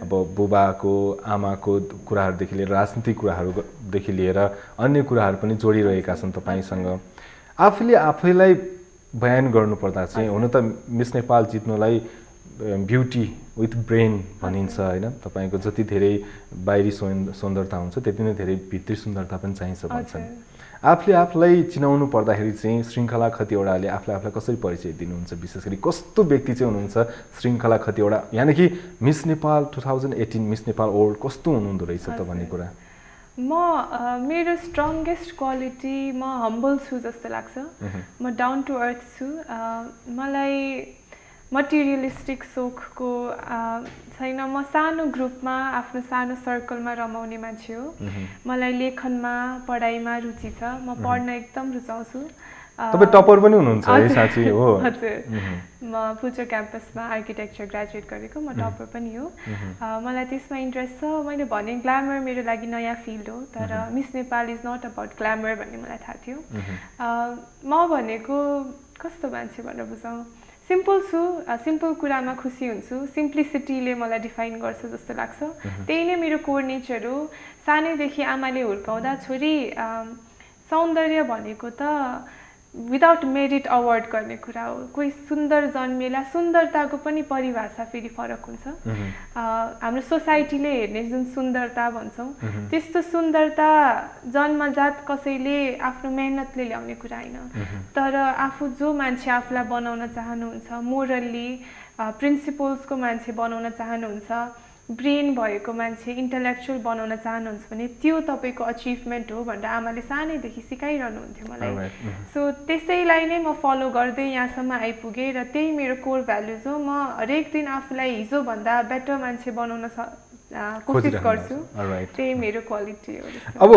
अब बुबाको आमाको कुराहरूदेखि लिएर राजनीतिक कुराहरूदेखि लिएर अन्य कुराहरू पनि जोडिरहेका छन् तपाईँसँग। आफूले आफैलाई बयान गर्नुपर्दा चाहिँ हुन त मिस नेपाल जित्नुलाई ब्युटी विथ ब्रेन भनिन्छ होइन। तपाईँको जति धेरै बाहिरी सुन्दरता हुन्छ त्यति नै धेरै भित्री सुन्दरता पनि चाहिन्छ भन्छन्। आफूले आफूलाई चिनाउनु पर्दाखेरि चाहिँ श्रृङ्खला खतिवडाले आफूलाई कसरी परिचय दिनुहुन्छ? विशेष गरी कस्तो व्यक्ति चाहिँ हुनुहुन्छ श्रृङ्खला खतिवडा, यानि कि miss Nepal 2018 miss Nepal world कस्तो हुनुहुँदो रहेछ त भन्ने कुरा? मेरो स्ट्रङ्गेस्ट क्वालिटी म हम्बल छु जस्तो लाग्छ। म डाउन टु अर्थ छु। मलाई मटेरियलिस्टिक सोखको छैन। म सानो ग्रुपमा आफ्नो सानो सर्कलमा रमाउने मान्छे हो। मलाई लेखनमा पढाइमा रुचि छ, म पढ्न एकदम रुचाउँछु। तपाईँ टपर पनि हुनुहुन्छ है साँच्चै हो? हजुर, म फुचर क्याम्पसमा आर्किटेक्चर ग्रेजुएट गरेको, म टपर पनि हो। मलाई त्यसमा इन्ट्रेस्ट छ। मैले भने ग्ल्यामर मेरो लागि नयाँ फिल्ड हो, तर Miss Nepal is not about glamour भन्ने मलाई थाहा थियो। म भनेको कस्तो मान्छे भनेर बुझाउँ, सिम्पल छु, सिम्पल कुरामा खुसी हुन्छु। सिम्प्लिसिटीले मलाई डिफाइन गर्छ जस्तो लाग्छ। त्यही नै मेरो कोर नेचर हो। सानैदेखि आमाले हुर्काउँदा छोरी सौन्दर्य भनेको त विदाउट मेरिट अवार्ड गर्ने कुरा हो। कोही सुन्दर जन्मेला, सुन्दरताको पनि परिभाषा फेरि फरक हुन्छ। हाम्रो सोसाइटीले हेर्ने जुन सुन्दरता भन्छौँ त्यस्तो सुन्दरता जन्मजात कसैले आफ्नो मेहनतले ल्याउने कुरा होइन। तर आफू जो मान्छे आफूलाई बनाउन चाहनुहुन्छ, मोरल्ली प्रिन्सिपल्सको मान्छे बनाउन चाहनुहुन्छ, ब्रेन भएको मान्छे, इन्टलेक्चुअल बनाउन चाहनुहुन्छ भने त्यो तपाईँको अचिभमेन्ट हो भनेर आमाले सानैदेखि सिकाइरहनुहुन्थ्यो मलाई। सो त्यसैलाई नै म फलो गर्दै यहाँसम्म आइपुगेँ र त्यही मेरो कोर भ्यालुज हो। म हरेक दिन आफूलाई हिजोभन्दा बेटर मान्छे बनाउन कोसिस गर्छु। त्यही मेरो क्वालिटी हो। अब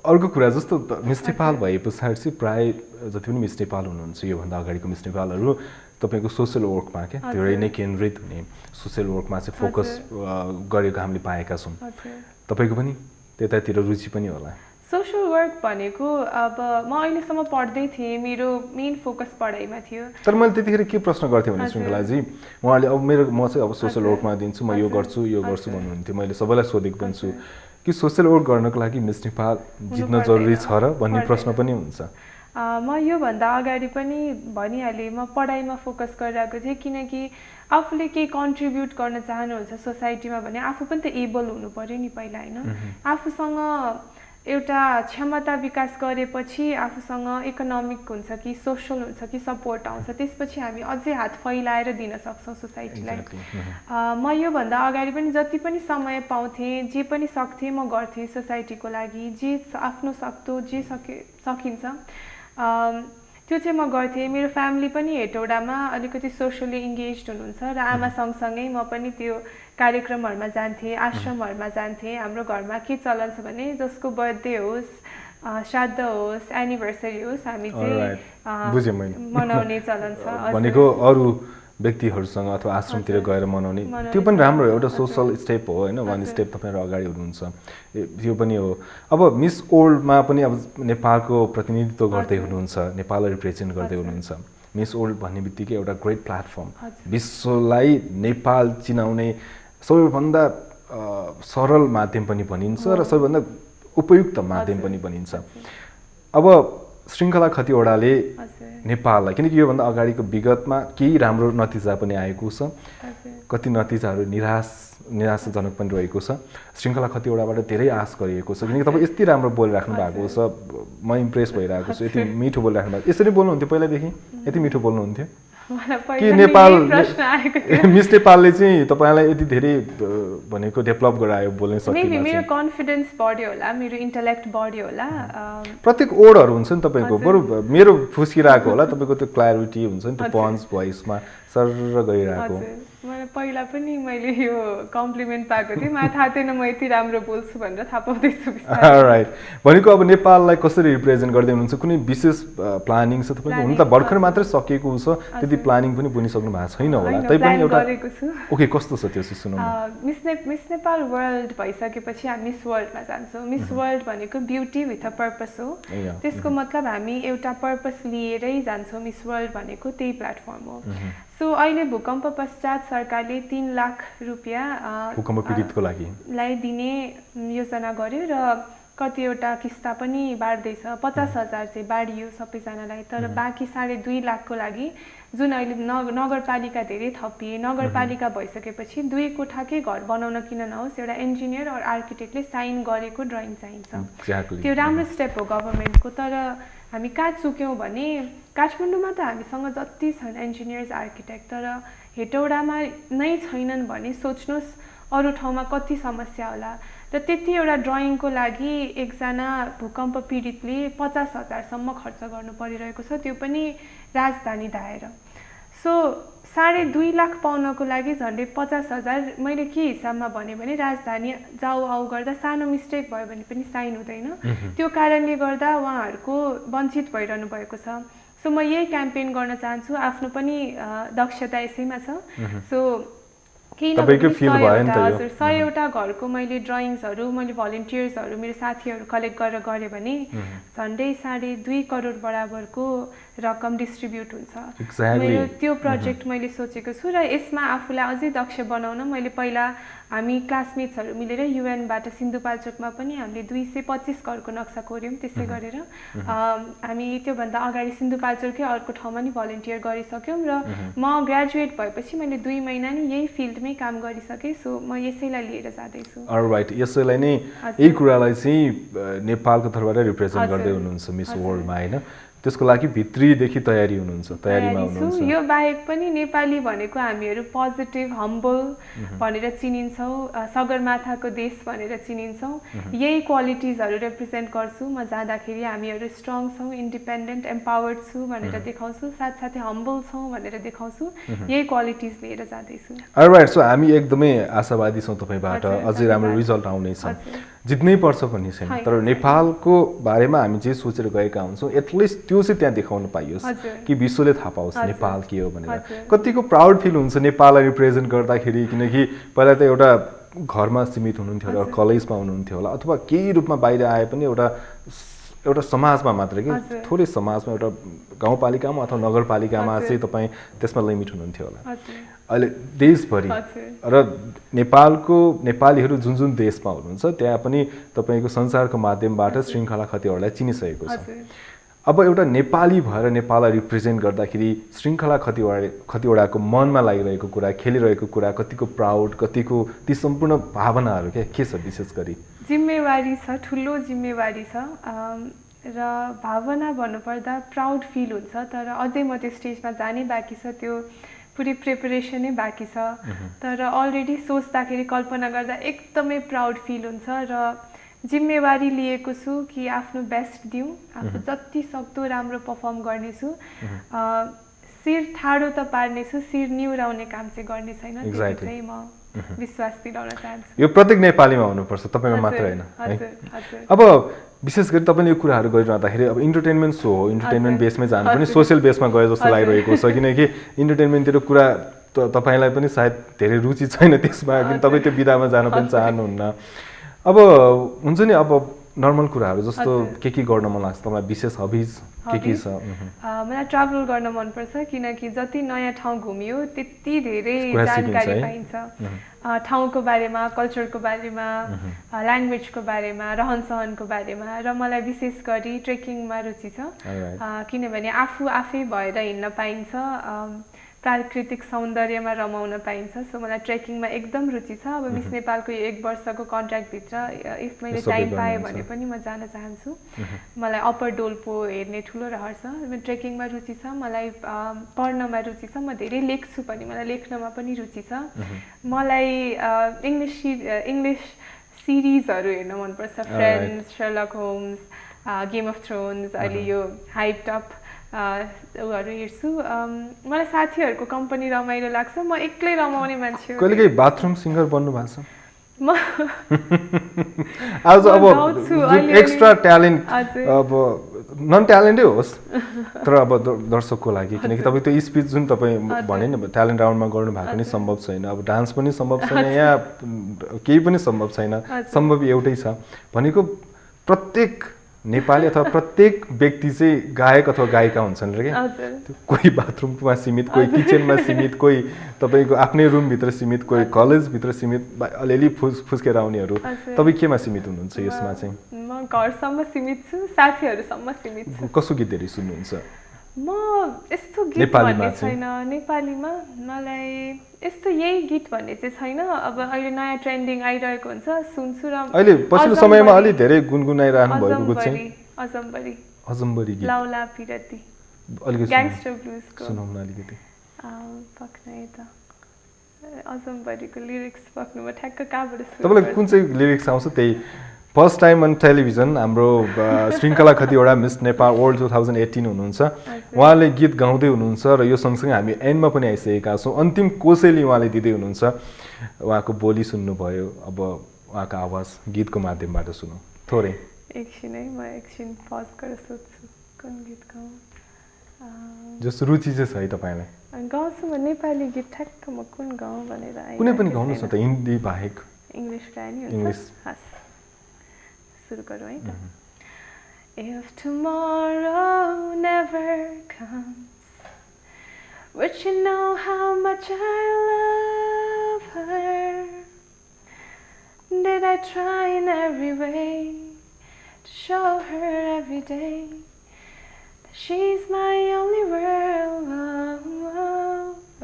अर्को कुरा जस्तो मिस नेपाल भए पछाडि चाहिँ प्राय जति पनि मिस नेपाल हुनुहुन्छ, योभन्दा अगाडिको मिस नेपालहरू तपाईँको सोसियल वर्कमा क्या धेरै नै केन्द्रित हुने, सोसियल वर्कमा चाहिँ फोकस गरेको हामीले पाएका छौँ। तपाईँको पनि त्यतातिर रुचि पनि होला? सोसियल वर्क भनेको अब म अहिलेसम्म पढ्दै थिएँ, मेरो मेन फोकस पढाइमा थियो। तर मैले त्यतिखेर के प्रश्न गर्थेँ भने श्रृङ्खलाजी, उहाँले अब म चाहिँ अब सोसियल वर्कमा दिन्छु, म यो गर्छु भन्नुहुन्थ्यो। मैले सबैलाई सोधेको पनि छु कि सोसियल वर्क गर्नको लागि मिस नेपाल जित्न जरुरी छ र भन्ने प्रश्न पनि हुन्छ। म योभन्दा अगाडि पनि भनिहालेँ, म पढाइमा फोकस गरिरहेको थिएँ। किनकि आफूले केही कन्ट्रिब्युट गर्न चाहनुहुन्छ सोसाइटीमा भने आफू पनि त एबल हुनु पऱ्यो नि पहिला होइन। आफूसँग एउटा क्षमता विकास गरेपछि आफूसँग इकोनोमिक हुन्छ कि सोसल हुन्छ कि सपोर्ट आउँछ, त्यसपछि हामी अझै हात फैलाएर दिन सक्छौँ सोसाइटीलाई। म योभन्दा अगाडि पनि जति पनि समय पाउँथेँ, जे पनि सक्थेँ म गर्थेँ सोसाइटीको लागि। जे आफ्नो सक्दो जे सकिन्छ त्यो चाहिँ म गर्थेँ। मेरो फ्यामिली पनि हेटौडामा अलिकति सोसली इङ्गेज हुनुहुन्छ र आमा सँगसँगै म पनि त्यो कार्यक्रमहरूमा जान्थेँ, आश्रमहरूमा जान्थेँ। हाम्रो घरमा के चलन छ भने जसको बर्थडे होस् श्राद्ध होस् एनिभर्सरी होस् हामी चाहिँ बुझेँ मैले मनाउने चलन छ भनेको अरू व्यक्तिहरूसँग अथवा आश्रमतिर गएर मनाउने त्यो पनि राम्रो हो एउटा सोसल स्टेप हो होइन वान स्टेप तपाईँहरू अगाडि हुनुहुन्छ यो पनि हो अब मिस वर्ल्डमा पनि अब नेपालको प्रतिनिधित्व गर्दै हुनुहुन्छ नेपाललाई रिप्रेजेन्ट गर्दै हुनुहुन्छ मिस वर्ल्ड भन्ने बित्तिकै एउटा ग्रेट प्लेटफर्म विश्वलाई नेपाल चिनाउने सबैभन्दा सरल माध्यम पनि भनिन्छ र सबैभन्दा उपयुक्त माध्यम पनि भनिन्छ अब श्रृङ्खला खतिवडाले नेपाललाई किनकि योभन्दा अगाडिको विगतमा केही राम्रो नतिजा पनि आएको छ कति नतिजाहरू निराशाजनक पनि रहेको छ श्रृङ्खला खतिवडाबाट धेरै आश गरिएको छ किनकि तपाईँ यति राम्रो बोलिराख्नु भएको छ म इम्प्रेस भइरहेको छु यति मिठो बोलिराख्नु भएको यसरी बोल्नुहुन्थ्यो पहिलादेखि यति मिठो बोल्नुहुन्थ्यो कि नेपाल मिस नेपालले चाहिँ तपाईँलाई यति धेरै भनेको डेभलप गरायो बोल्ने शक्तिमा मेरो कन्फिडेन्स बढ्यो होला मेरो इन्टेलेक्ट बढ्यो होला प्रत्येक ओडहरू हुन्छ नि तपाईँको बरु मेरो फुस्किरहेको होला तपाईँको त्यो क्ल्यारिटी हुन्छ नि त्यो पन्च भोइसमा सरर गइरहेको मलाई पहिला पनि मैले यो कम्प्लिमेन्ट पाएको थिएँ मलाई थाहा थिएन म यति राम्रो बोल्छु भनेर थाहा पाउँदैछु राइट भनेको अब नेपाललाई कसरी रिप्रेजेन्ट गर्दै हुनुहुन्छ कुनै विशेष प्लानिङ छ तपाईँको हुन त भर्खर मात्रै सकिएको छ त्यति प्लानिङ पनि बनिसक्नु भएको छैन होला तैपनि एउटा ओके कस्तो छ त्यो सुनाउनु मिस नेपाल वर्ल्ड भइसकेपछि हामी मिस वर्ल्डमा जान्छौँ मिस वर्ल्ड भनेको ब्युटी विथ अ पर्पस हो त्यसको मतलब हामी एउटा पर्पस लिएरै जान्छौँ मिस वर्ल्ड भनेको त्यही प्लेटफर्म हो सो अहिले भूकम्प पश्चात सरकारले 3 लाख रुपियाँ भूकम्प पीडितको लागि दिने योजना गर्यो र कतिवटा किस्ता पनि बाँड्दैछ 50,000 चाहिँ बाँडियो सबैजनालाई तर बाँकी 2.5 लाखको लागि जुन अहिले नगरपालिका धेरै थपिए नगरपालिका भइसकेपछि 2 कोठाकै घर बनाउन किन नहोस् एउटा इन्जिनियर र आर्किटेक्टले साइन गरेको ड्रइङ चाहिन्छ त्यो राम्रो स्टेप हो गभर्मेन्टको तर हामी कहाँ चुक्यौँ भने काठमाडौँमा त हामीसँग जति छन् इन्जिनियर्स आर्किटेक्ट तर हेटौडामा नै छैनन् भने सोच्नुहोस् अरू ठाउँमा कति समस्या होला र त्यति एउटा ड्रइङको लागि एकजना भूकम्प पीडितले 50,000 खर्च गर्नु परिरहेको छ त्यो पनि राजधानी धाएर सो 2.5 लाख पाउनको लागि झन्डै 50,000 मैले के हिसाबमा भने राजधानी जाऊ आऊ गर्दा सानो मिस्टेक भयो भने पनि साइन हुँदैन त्यो कारणले गर्दा उहाँहरूको वञ्चित भइरहनु भएको छ सो म यही क्याम्पेन गर्न चाहन्छु आफ्नो पनि दक्षता यसैमा छ सो तपाईको फिल भयो नि त यो 100वटा घरको मैले ड्रइङ्सहरू मैले भलन्टियर्सहरू मेरो साथीहरू कलेक्ट गरेर गरे भने झन्डै 2.5 करोड बराबरको रकम डिस्ट्रिब्युट हुन्छ मेरो त्यो प्रोजेक्ट मैले सोचेको छु र यसमा आफूलाई अझै दक्ष बनाउन मैले पहिला हामी क्लासमेट्सहरू मिलेर युएनबाट सिन्धुपाल्चोकमा पनि हामीले 225 घरको नक्सा कोर्यौँ त्यसै गरेर हामी त्योभन्दा अगाडि सिन्धुपाल्चोककै अर्को ठाउँमा नि भलन्टियर गरिसक्यौँ र म ग्रेजुएट भएपछि मैले 2 महिना नि यही फिल्डमै काम गरिसकेँ सो म यसैलाई लिएर जाँदैछु अलराइट यसैलाई नै यही कुरालाई चाहिँ नेपालको तर्फबाट रिप्रेजेन्ट गर्दै हुनुहुन्छ मिस वर्ल्डमा हैन त्यसको लागि भित्रीदेखि तयारीमा हुनुहुन्छ यो बाहेक पनि नेपाली भनेको हामीहरू पोजिटिभ हम्बल भनेर चिनिन्छौँ सगरमाथाको देश भनेर चिनिन्छौँ यही क्वालिटिजहरू रिप्रेजेन्ट गर्छु म जाँदाखेरि हामीहरू स्ट्रङ छौँ इन्डिपेन्डेन्ट एम्पावर्ड छु भनेर देखाउँछु साथसाथै हम्बल छौँ भनेर देखाउँछु यही क्वालिटिज लिएर जाँदैछु अलराइट सो हामी एकदमै आशावादी छौँ तपाईँबाट अझै राम्रो रिजल्ट आउनेछ जित्नै पर्छ भन्ने छैन तर नेपालको बारेमा हामी जे सोचेर गएका हुन्छौँ एटलिस्ट त्यो चाहिँ त्यहाँ देखाउन पाइयोस् कि विश्वले थाहा पाओस् नेपाल के हो भनेर कतिको प्राउड फिल हुन्छ नेपाललाई रिप्रेजेन्ट गर्दाखेरि किनकि पहिला त एउटा घरमा सीमित हुनुहुन्थ्यो होला कलेजमा हुनुहुन्थ्यो होला अथवा केही रूपमा बाहिर आए पनि एउटा समाजमा मात्र कि थोरै समाजमा एउटा गाउँपालिकामा अथवा नगरपालिकामा चाहिँ तपाईँ त्यसमा लिमिट हुनुहुन्थ्यो होला अहिले देशभरि र नेपालीहरू जुन जुन देशमा हुनुहुन्छ त्यहाँ पनि तपाईँको संसारको माध्यमबाट श्रृङ्खला खतिवडालाई चिनिसकेको छ अब एउटा नेपाली भएर नेपाललाई रिप्रेजेन्ट गर्दाखेरि श्रृङ्खला खतिवडाको मनमा लागिरहेको कुरा खेलिरहेको कुरा कतिको प्राउड कतिको ती सम्पूर्ण भावनाहरू के छ विशेष गरी जिम्मेवारी छ ठुलो जिम्मेवारी छ र भावना भन्नुपर्दा प्राउड फिल हुन्छ तर अझै म त्यो स्टेजमा जानै बाँकी छ त्यो पुरै प्रिपरेसनै बाँकी छ तर अलरेडी सोच्दाखेरि कल्पना गर्दा एकदमै प्राउड फिल हुन्छ र जिम्मेवारी लिएको छु कि आफ्नो बेस्ट दिउँ आफू जति सक्दो राम्रो पर्फर्म गर्नेछु शिर ठाडो त पार्नेछु शिर निहुराउने काम चाहिँ गर्ने छैन त्यो चाहिँ म विश्वास दिलाउन चाहन्छु यो प्रत्येक नेपालीमा हुनुपर्छ तपाईमा मात्र हैन अब विशेष गरी तपाईँले यो कुराहरू गरिरहँदाखेरि अब इन्टरटेनमेन्ट सो हो, इन्टरटेनमेन्ट बेसमै जानु पनि सोसियल बेसमा गए जस्तो लागिरहेको छ, किनकि इन्टरटेनमेन्टतिर कुरा तपाईँलाई पनि सायद धेरै रुचि छैन त्यसमा, किन तपाईँ त्यो विधामा जान पनि चाहनुहुन्न। अब हुन्छ नि, अब नर्मल कुराहरू जस्तो के गर्न मन लाग्छ तपाईँलाई, विशेष हबिज के छ? मलाई ट्राभल गर्न मनपर्छ, किनकि जति नयाँ ठाउँ घुमियो त्यति धेरै जानकारी पाइन्छ ठाउँको बारेमा, कल्चरको बारेमा, ल्याङ्ग्वेजको बारेमा, रहनसहनको बारेमा। र मलाई विशेष गरी ट्रेकिङमा रुचि छ, किनभने आफै भएर हिँड्न पाइन्छ, प्राकृतिक सौन्दर्यमा रमाउन पाइन्छ। सो मलाई ट्रेकिङमा एकदम रुचि छ। अब मिस नेपालको यो 1 वर्षको कन्ट्र्याक्टभित्र इफ मैले टाइम पाएँ भने पनि म जान चाहन्छु। मलाई अप्पर डोल्पो हेर्ने ठुलो रहर छ। ट्रेकिङमा रुचि छ, मलाई पढ्नमा रुचि छ, म धेरै लेख्छु पनि, मलाई लेख्नमा पनि रुचि छ। मलाई इङ्ग्लिस सिरिजहरू हेर्न मनपर्छ, Friends, Sherlock Holmes, Game of Thrones, अहिले यो हाइप्ड अप उहरू हेर्छु। मलाई साथीहरूको कम्पनी रमाइलो लाग्छ, म एक्लै रमाउने मान्छे हो। कहिलेकाहीँ बाथरुम सिङ्गर बन्नु भएको छ? आज अब एक्स्ट्रा ट्यालेन्ट, अब नन ट्यालेन्टै होस् तर अब दर्शकको लागि, किनकि तपाईँ त्यो स्पिच जुन तपाईँ भने नि ट्यालेन्ट राउन्डमा गर्नु भएको नि सम्भव छैन, अब डान्स पनि सम्भव छैन, यहाँ केही पनि सम्भव छैन, सम्भव एउटै छ भनेको प्रत्येक नेपाली अथवा प्रत्येक व्यक्ति चाहिँ गायक अथवा गायिका हुन्छन् र क्या। कोही बाथरुममा सीमित, कोही किचनमा सीमित, कोही तपाईँको आफ्नै रुमभित्र सीमित, कोही कलेजभित्र सीमित, अलिअलि फुस्केर आउनेहरू। तपाईँ केमा सीमित हुनुहुन्छ यसमा चाहिँ? म घरसम्म सीमित छु, साथीहरूसम्म सीमित छु। कसो गीत धेरै सुन्नुहुन्छ? म यस्तो गीत भन्ने छैन नेपालीमा, मलाई यस्तो यही गीत भन्ने चाहिँ छैन। अब अहिले नयाँ ट्रेन्डिङ आइरहेको हुन्छ, सुन्छु। र अहिले पछिल्लो समयमा अलि धेरै गुनगुनाइरहनु भएको गीत चाहिँ अजम्बरी गीत, लाउला पिरती, अलिकति ग्याङ्स्टर ब्लुजको सुनाउन अलिकति पक्नै त अजम्बरीको लिरिक्स पक्नुमा ठ्याक्क कहाँबाट सुरु? तपाईँलाई कुन चाहिँ लिरिक्स आउँछ? त्यही फर्स्ट टाइम अन टेलिभिजन हाम्रो श्रृङ्खला खतिवडा मिस नेपाल वर्ल्ड 2018 हुनुहुन्छ, उहाँले गीत गाउँदै हुनुहुन्छ र यो सँगसँगै हामी एन्डमा पनि आइसकेका छौँ। अन्तिम कोसेली उहाँले दिँदै हुनुहुन्छ, उहाँको बोली सुन्नुभयो, अब उहाँको आवाज गीतको माध्यमबाट सुनौँ थोरै। एकछिन है, म एकछिन पज गरेर सोध्छु कुन गीत गाउँ। जस्तो रुचि चाहिँ छ है तपाईँलाई? गाउँछु म नेपाली गीत, ठ्याक्क म कुन गाउँ भनेर कुनै पनि गाउनुहोस् न त, हिन्दी बाहेक। इङ्ग्लिस गाएँ नि? इङ्ग्लिस। हस्, सुरु गरौँ है त। If tomorrow never comes, would you know how much I love her? Did I try in every way to show her every day that she's my only world?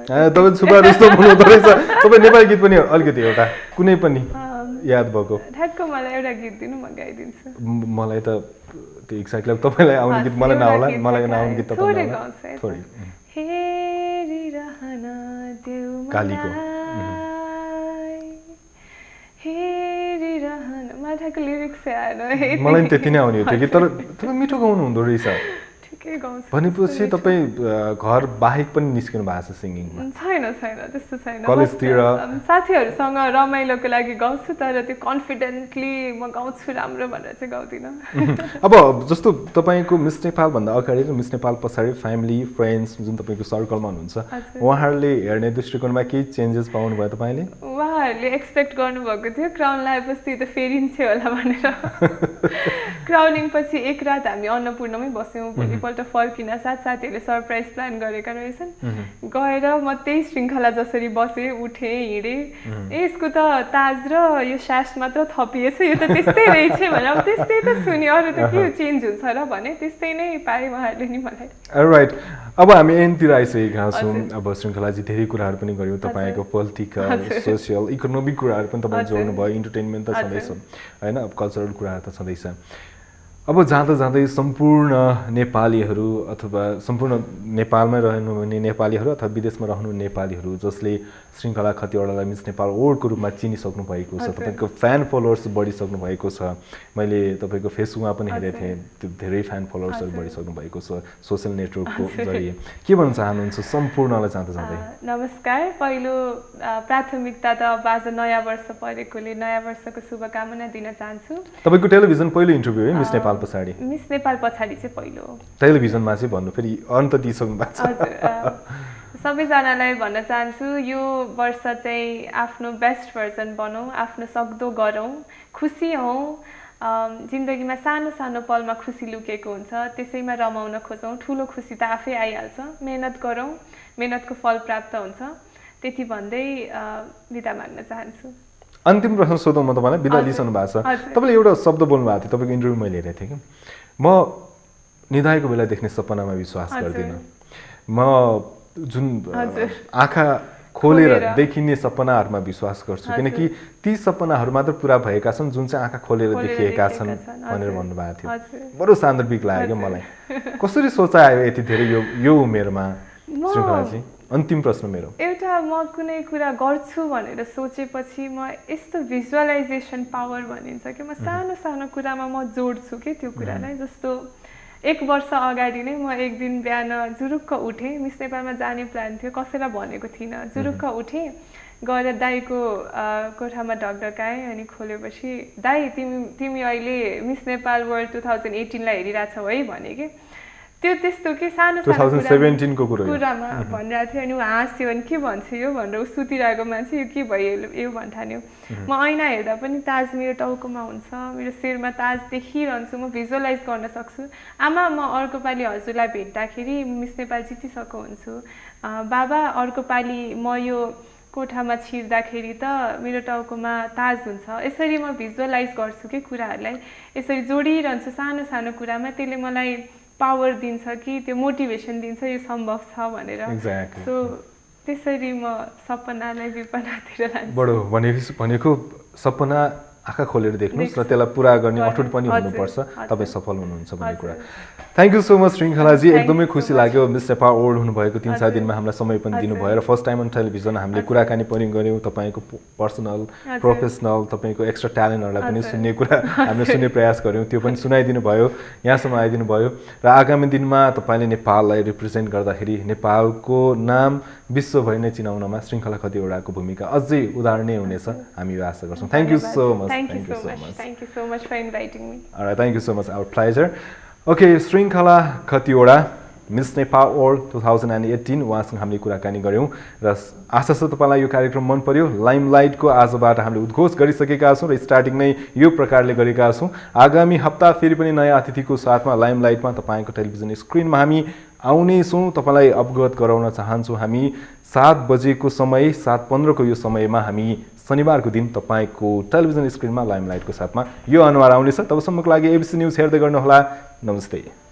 तपाईँ सुब्बा जस्तो बोल्नुहुँदो रहेछ। तपाईँ नेपाली गीत पनि अलिकति एउटा कुनै पनि याद भएको? ठ्याक्क मलाई एउटा गीत दिनु, म गाइदिन्छु। मलाई त त्यो एक्ज्याक्टली तपाईँलाई आउने गीत मलाई नआउला, मलाई नआउने गीत तपाईँलाई थोरै। हेरिरहन देऊ कालीको हेरिरहन, मलाई ठ्याक्क लिरिक्स आएन। मलाई पनि त्यति नै आउने हो त्यो गीत, तर तपाईँ मिठो गाउनु हुँदो रहेछ। भनेपछि तपाईँ घर बाहेक पनि निस्किनु भएको छ सिङ्गिङमा? छैन त्यस्तो छैन। कलेजतिर साथीहरूसँग रमाइलोको लागि गाउँछु, तर त्यो कन्फिडेन्टली म गाउँछु राम्रो भनेर चाहिँ गाउँदिनँ। अब जस्तो तपाईँको मिस नेपालभन्दा अगाडि र मिस नेपाल पछाडि फ्यामिली फ्रेन्ड्स जुन तपाईँको सर्कलमा हुनुहुन्छ, उहाँहरूले हेर्ने दृष्टिकोणमा केही चेन्जेस पाउनुभयो तपाईँले? उहाँहरूले एक्सपेक्ट गर्नुभएको थियो क्राउन लगाएपछि त फेरिन्छ होला भनेर। क्राउनिङ पछि एक रात हामी अन्नपूर्णमै बस्यौँ, भोलिपल्ट फर्किन साथीहरूले सरप्राइज प्लान गरेका रहेछन्। गएर म त्यही श्रृङ्खला जसरी बसेँ, उठेँ, हिँडेँ, यसको त ताज र यो सास मात्र थपिएछ, यो त त्यस्तै रहेछ भने अब त्यस्तै त सुने, अरू त के चेन्ज हुन्छ र भने त्यस्तै नै पाएँ उहाँहरूले नि मलाई। राइट, अब हामी एन्डतिर आइसकेका छौँ। अब श्रृङ्खलाजी धेरै कुराहरू पनि गऱ्यौँ, तपाईँको पोलिटिकल, सोसियल, इकोनोमिक कुराहरू पनि तपाईँ जोड्नु भयो, इन्टरटेनमेन्ट त छँदैछ होइन, अब कल्चरल कुराहरू त छँदैछ। अब जाँदा जाँदै सम्पूर्ण नेपालीहरू अथवा सम्पूर्ण नेपालमै रहनुहुने नेपालीहरू अथवा विदेशमा रहनुहुने नेपालीहरू जसले श्रृङ्खला खतिवडालाई मिस नेपाल अवार्डको रूपमा चिनिसक्नु भएको छ, तपाईँको फ्यान फलोवर्स बढिसक्नु भएको छ। मैले तपाईँको फेसबुकमा पनि हेरेको थिएँ, त्यो धेरै फ्यान फलोवर्सहरू बढिसक्नु भएको छ सोसियल नेटवर्कको जरिए। के भन्न चाहनुहुन्छ सम्पूर्णलाई जाँदा जाँदै? नमस्कार। पहिलो प्राथमिकता त अब आज नयाँ वर्ष परेकोले नयाँ वर्षको शुभकामना दिन चाहन्छु। तपाईँको टेलिभिजन पहिलो इन्टरभ्यू है मिस नेपाल पछाडि? मिस नेपाल पछाडि चाहिँ पहिलो टेलिभिजनमा चाहिँ भन्नु फेरि अन्त दिइसक्नु भएको छ। सबैजनालाई भन्न चाहन्छु यो वर्ष चाहिँ आफ्नो बेस्ट भर्जन बनाऊ, आफ्नो सक्दो गरौँ, खुसी हौँ। जिन्दगीमा सानो सानो पलमा खुसी लुकेको हुन्छ, त्यसैमा रमाउन खोजौँ। ठुलो खुसी त आफै आइहाल्छ। मेहनत गरौँ, मेहनतको फल प्राप्त हुन्छ। त्यति भन्दै बिदा माग्न चाहन्छु। अन्तिम प्रश्न सोधौँ म तपाईँलाई, बिदा लिइसक्नु भएको छ। तपाईँले एउटा शब्द बोल्नुभएको थियो, तपाईँको इन्टरभ्यू मैले हेरेको थिएँ कि म निधाएको बेला देख्ने सपनामा विश्वास गर्दिनँ, म जुन आँखा खोलेर देखिने सपनाहरूमा विश्वास गर्छु, किनकि ती सपनाहरू मात्र पुरा भएका छन् जुन चाहिँ आँखा खोलेर देखिएका छन् भनेर भन्नुभएको थियो। बडो सान्दर्भिक लाग्यो क्या मलाई। कसरी सोच आयो यति धेरै यो उमेरमा श्रृङ्खलाजी? अन्तिम प्रश्न मेरो, एउटा म कुनै कुरा गर्छु भनेर सोचेपछि म यस्तो भिजुअलाइजेसन पावर भनिन्छ कि म सानो सानो कुरामा म जोड्छु कि त्यो कुरालाई। जस्तो 1 वर्ष अगाडि नै म एक दिन बिहान जुरुक्क उठेँ, मिस नेपालमा जाने प्लान थियो, कसैलाई भनेको थिइनँ। जुरुक्क उठेँ, गएर दाईको कोठामा ढकढकाएँ, अनि खोलेपछि दाई तिमी अहिले मिस नेपाल वर्ल्ड 2018 लाई हेरिरहेछौ है भने कि। त्यो त्यस्तो के सानो सानो 2017 को कुरामा भनिरहेको थियो। अनि ऊ हाँस्यो, अनि के भन्छ यो भनेर ऊ सुतिरहेको मान्छे यो के भयो यो भन्ठान्यो। म ऐना हेर्दा पनि ताज मेरो टाउकोमा हुन्छ, मेरो शिरमा ताज देखिरहन्छु, म भिजुअलाइज गर्न सक्छु। आमा म अर्को पालि हजुरलाई भेट्दाखेरि मिस नेपाल जितिसकेको हुन्छु, बाबा अर्को पालि म यो कोठामा छिर्दाखेरि त मेरो टाउकोमा ताज हुन्छ। यसरी म भिजुअलाइज गर्छु कि कुराहरूलाई, यसरी जोडिरहन्छु सानो सानो कुरामा। त्यसले मलाई पावर दिन्छ कि त्यो मोटिभेसन दिन्छ यो सम्भव छ भनेर। सो त्यसरी म सपनालाई विपनातिर लान्छु। बडो भनेको सपना आँखा खोलेर देख्नुहोस् र त्यसलाई पुरा गर्ने अठोट पनि हुनुपर्छ, तपाईँ सफल हुनुहुन्छ भन्ने कुरा। थ्याङ्क यू सो मच श्रृङ्खलाजी, एकदमै खुसी लाग्यो। मिस नेपाल अवार्ड हुनुभएको 3-4 दिनमा हामीलाई समय पनि दिनुभयो र फर्स्ट टाइम अन टेलिभिजन हामीले कुराकानी पनि गऱ्यौँ। तपाईँको पर्सनल प्रोफेसनल तपाईँको एक्स्ट्रा ट्यालेन्टहरूलाई पनि सुन्ने कुरा हामीले सुन्ने प्रयास गऱ्यौँ, त्यो पनि सुनाइदिनु भयो, यहाँसम्म आइदिनु भयो। र आगामी दिनमा तपाईँले नेपाललाई रिप्रेजेन्ट गर्दाखेरि नेपालको नाम विश्वभरि नै चिनाउनमा श्रृङ्खला खतिवडाको भूमिका अझै उदाहरणीय हुनेछ, हामी यो आशा गर्छौँ। Thank you so much. Thank you so much for inviting me. All right, thank you so much. Our pleasure. Okay, श्रृङ्खला खतिवडा मिस नेपाल अवार्ड 2018 उहाँसँग हामीले कुराकानी गऱ्यौँ र आशा छ तपाईँलाई यो कार्यक्रम मन पर्यो। लाइमलाइटको आजबाट हामीले उद्घोष गरिसकेका छौँ र स्टार्टिङ नै यो प्रकारले गरेका छौँ। आगामी हप्ता फेरि पनि नयाँ अतिथिको साथमा लाइमलाइटमा तपाईँको टेलिभिजन स्क्रिनमा हामी आउनेछौँ। तपाईँलाई अवगत गराउन चाहन्छौँ, हामी 7 बजेको समय 7:15 को यो समयमा हामी शनिबारको दिन तपाईँको टेलिभिजन स्क्रिनमा लाइमलाइटको साथमा यो अनुहार आउनेछ। तबसम्मको लागि एबिसी न्युज हेर्दै गर्नुहोला। नमस्ते।